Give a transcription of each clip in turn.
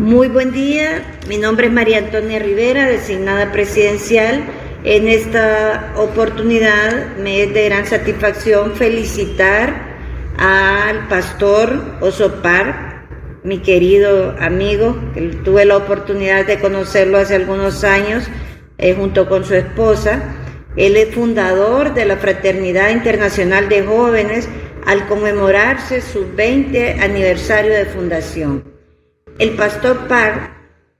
Muy buen día, mi nombre es María Antonia Rivera, designada presidencial. En esta oportunidad me es de gran satisfacción felicitar al pastor Osopar, mi querido amigo, que tuve la oportunidad de conocerlo hace algunos años junto con su esposa. Él es fundador de la Fraternidad Internacional de Jóvenes al conmemorarse su 20 aniversario de fundación. El pastor Parr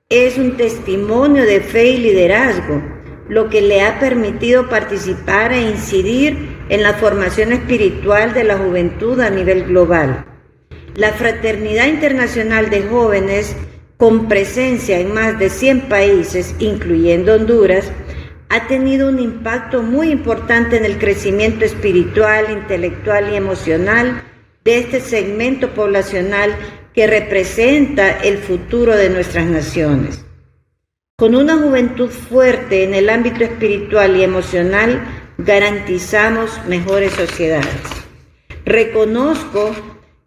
es un testimonio de fe y liderazgo, lo que le ha permitido participar e incidir en la formación espiritual de la juventud a nivel global. La Fraternidad Internacional de Jóvenes, con presencia en más de 100 países, incluyendo Honduras, ha tenido un impacto muy importante en el crecimiento espiritual, intelectual y emocional de este segmento poblacional que representa el futuro de nuestras naciones. Con una juventud fuerte en el ámbito espiritual y emocional, garantizamos mejores sociedades. Reconozco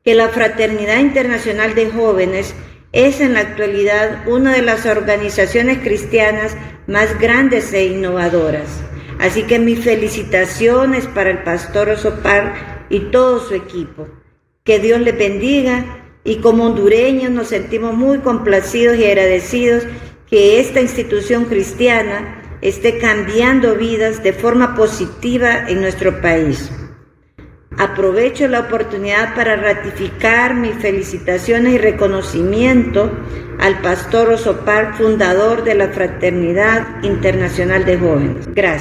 que la Fraternidad Internacional de Jóvenes es en la actualidad una de las organizaciones cristianas más grandes e innovadoras. Así que mis felicitaciones para el pastor Osopar y todo su equipo. Que Dios les bendiga, y como hondureños nos sentimos muy complacidos y agradecidos que esta institución cristiana esté cambiando vidas de forma positiva en nuestro país. Aprovecho la oportunidad para ratificar mis felicitaciones y reconocimiento al pastor Osopar, fundador de la Fraternidad Internacional de Jóvenes. Gracias.